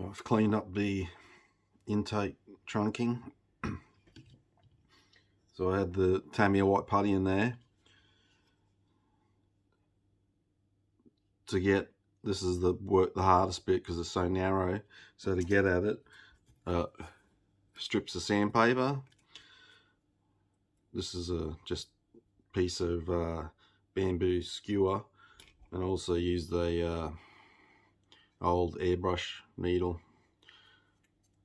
I've cleaned up the intake trunking. So I had the Tamiya white putty in there to get, this is the hardest bit because it's so narrow. So to get at it, strips of sandpaper. This is a just piece of bamboo skewer, and also used the old airbrush needle,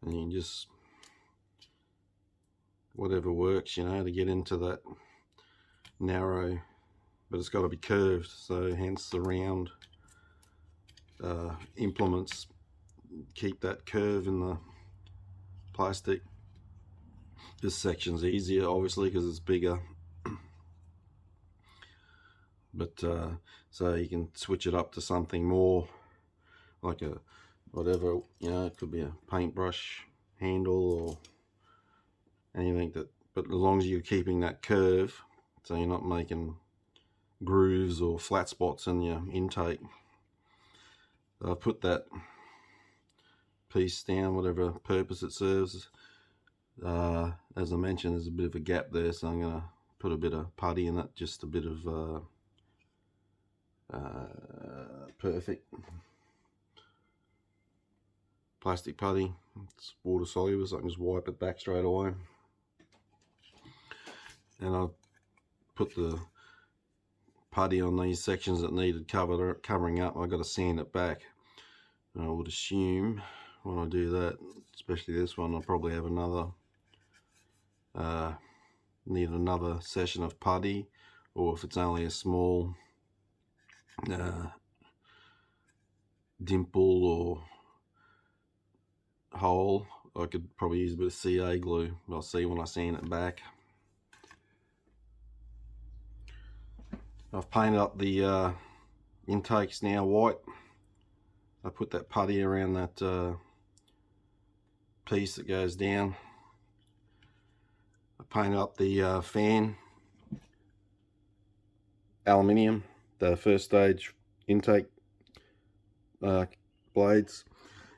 and you can just whatever works, you know, to get into that narrow, but it's got to be curved, so hence the round implements keep that curve in the plastic. This section's easier obviously because it's bigger, but so you can switch it up to something more like a whatever, you know, it could be a paintbrush handle or anything, that, but as long as you're keeping that curve so you're not making grooves or flat spots in your intake. I've put that piece down, whatever purpose it serves. As I mentioned, there's a bit of a gap there, so I'm going to put a bit of putty in it, just a bit of perfect plastic putty. It's water soluble, so I can just wipe it back straight away. And I'll put the putty on these sections that needed covering up. I've got to sand it back, and I would assume when I do that, especially this one, I'll probably have another need another session of putty, or if it's only a small dimple or hole, I could probably use a bit of CA glue. I'll see when I sand it back. I've painted up the intakes now white. I put that putty around that piece that goes down. I painted up the fan aluminium, the first stage intake blades.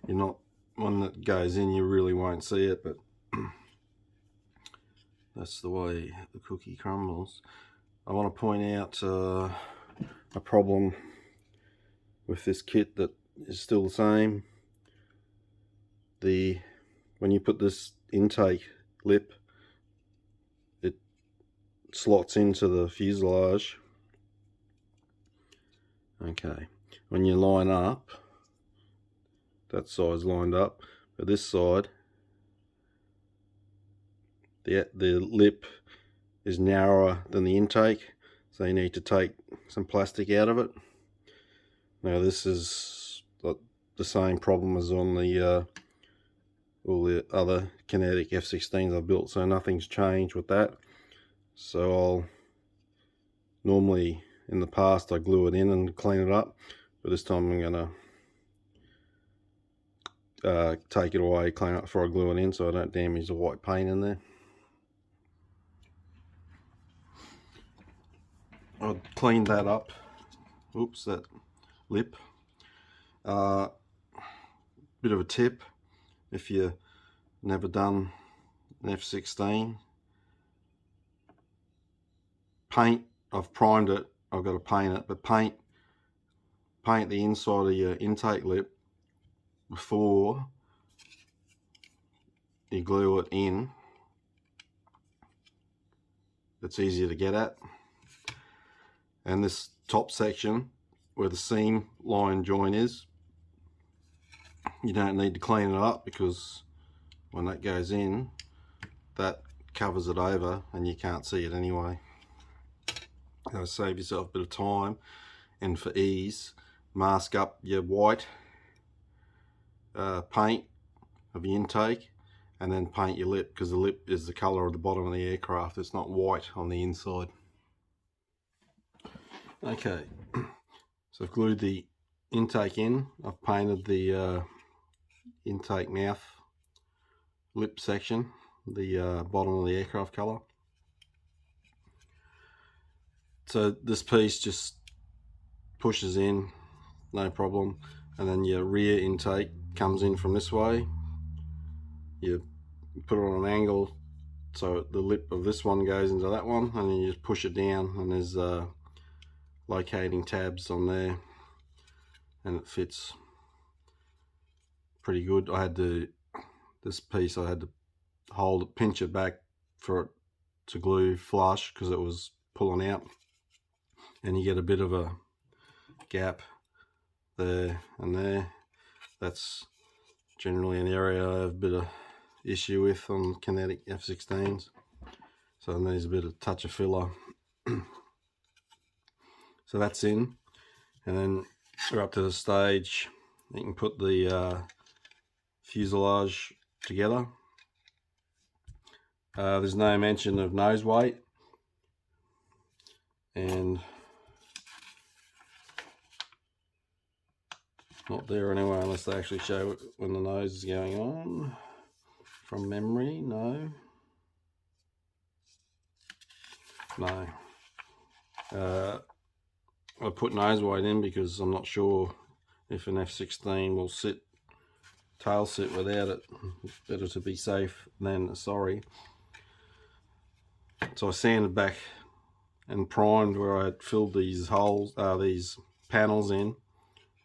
You're not one that goes in, you really won't see it, but that's the way the cookie crumbles. I want to point out a problem with this kit that is still the same. When you put this intake lip, it slots into the fuselage. Okay, when you line up, that side's lined up, but this side, the lip is narrower than the intake, so you need to take some plastic out of it. Now this is the same problem as on the all the other Kinetic F-16s I've built, so nothing's changed with that. So I'll normally, in the past, I glue it in and clean it up, but this time I'm gonna take it away, clean it before I glue it in, so I don't damage the white paint in there. I cleaned that up. Oops, that lip. Bit of a tip, if you've never done an F-16, paint, I've primed it, I've got to paint it, but paint the inside of your intake lip before you glue it in. It's easier to get at. And this top section where the seam line joint is, you don't need to clean it up, because when that goes in, that covers it over and you can't see it anyway. That'll save yourself a bit of time, and for ease, mask up your white paint of your intake, and then paint your lip, because the lip is the colour of the bottom of the aircraft. It's not white on the inside. Okay, so I've glued the intake in. I've painted the intake mouth lip section, the bottom of the aircraft colour. So this piece just pushes in, no problem, and then your rear intake comes in from this way. You put it on an angle so the lip of this one goes into that one, and then you just push it down, and there's locating tabs on there, and it fits pretty good. I had to, this piece I had to hold it, pinch it back for it to glue flush because it was pulling out, and you get a bit of a gap there and there. That's generally an area I have a bit of issue with on Kinetic F-16s, so it needs a bit of touch of filler. So that's in, and then we're up to the stage you can put the fuselage together. There's no mention of nose weight, and not there anyway, unless they actually show when the nose is going on. From memory, no. I put nose weight in because I'm not sure if an F-16 will tail sit without it. It's better to be safe than sorry. So I sanded back and primed where I had filled these holes, these panels in,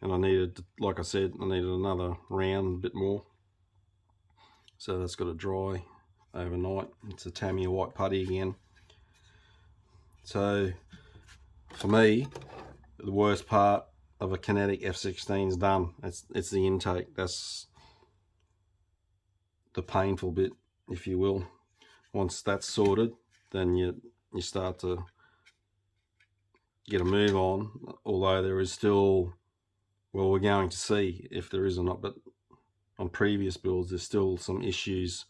and I needed, like I said, I needed another round, a bit more. So that's got to dry overnight. It's a Tamiya white putty again. So for me, the worst part of a Kinetic F-16 is done. It's the intake. That's the painful bit, if you will. Once that's sorted, then you start to get a move on, although there is still, well, we're going to see if there is or not, but on previous builds there's still some issues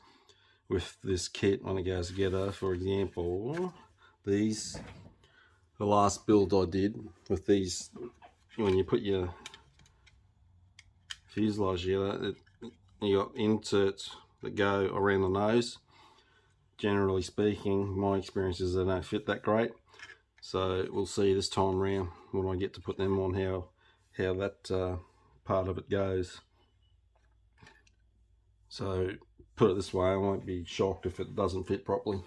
with this kit when it goes together. For example, the last build I did with these, when you put your fuselage together, you got inserts that go around the nose. Generally speaking, my experience is they don't fit that great, so we'll see this time around when I get to put them on how that part of it goes. So put it this way, I won't be shocked if it doesn't fit properly.